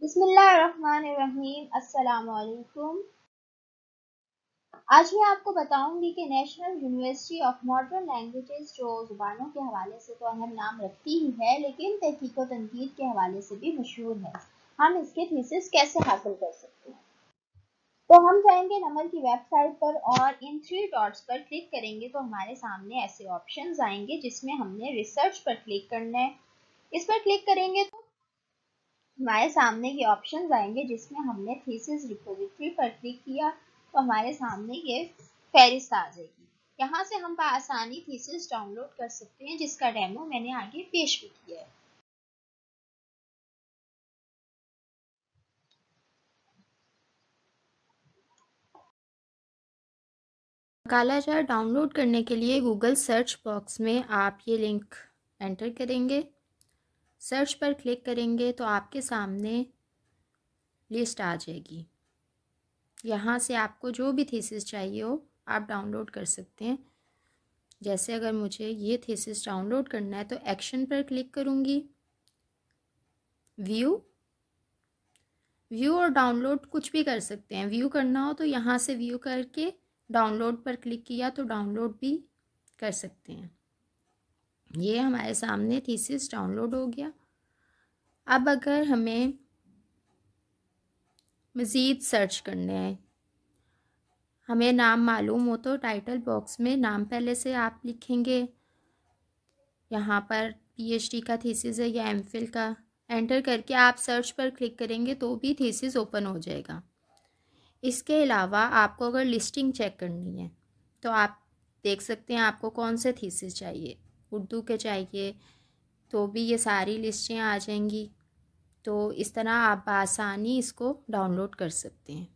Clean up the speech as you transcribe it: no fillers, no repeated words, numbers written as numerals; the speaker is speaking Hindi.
बिस्मिल्लाहिर्रहमानिर्रहीम। अस्सलाम वालेकुम। आज मैं आपको बताऊंगी कि national university of modern languages जो ज़ुबानों के हवाले से तो अहम नाम रखती ही है, लेकिन तहकीक व तनकीद के हवाले से भी मशहूर है। हम इसके थीसिस कैसे हासिल कर सकते हैं? तो हम जाएंगे नमल की वेबसाइट पर और इन थ्री डॉट्स पर क्लिक करेंगे तो हमारे सामने ऐसे ऑप्शंस आएंगे जिसमें हमने रिसर्च पर क्लिक करना है। इस पर क्लिक करेंगे तो हमारे सामने ये ऑप्शंस आएंगे जिसमें हमने थीसिस रिपोजिटरी पर क्लिक किया तो हमारे सामने ये फहरिस्त आ जाएगी। यहाँ से हम आसानी थीसिस डाउनलोड कर सकते हैं जिसका डेमो मैंने आगे पेश भी किया है। मकाला चार्ट डाउनलोड करने के लिए गूगल सर्च बॉक्स में आप ये लिंक एंटर करेंगे। सर्च पर क्लिक करेंगे तो आपके सामने लिस्ट आ जाएगी। यहाँ से आपको जो भी थीसिस चाहिए हो आप डाउनलोड कर सकते हैं। जैसे अगर मुझे ये थीसिस डाउनलोड करना है तो एक्शन पर क्लिक करूँगी। व्यू और डाउनलोड कुछ भी कर सकते हैं। व्यू करना हो तो यहाँ से व्यू करके डाउनलोड पर क्लिक किया तो डाउनलोड भी कर सकते हैं। ये हमारे सामने थीसिस डाउनलोड हो गया। अब अगर हमें मज़ीद सर्च करने हैं, हमें नाम मालूम हो तो टाइटल बॉक्स में नाम पहले से आप लिखेंगे। यहाँ पर पीएचडी का थीसिस है या एमफिल का, एंटर करके आप सर्च पर क्लिक करेंगे तो भी थीसिस ओपन हो जाएगा। इसके अलावा आपको अगर लिस्टिंग चेक करनी है तो आप देख सकते हैं आपको कौन से थीसिस चाहिए। उर्दू के चाहिए तो भी ये सारी लिस्टें आ जाएंगी। तो इस तरह आप आसानी इसको डाउनलोड कर सकते हैं।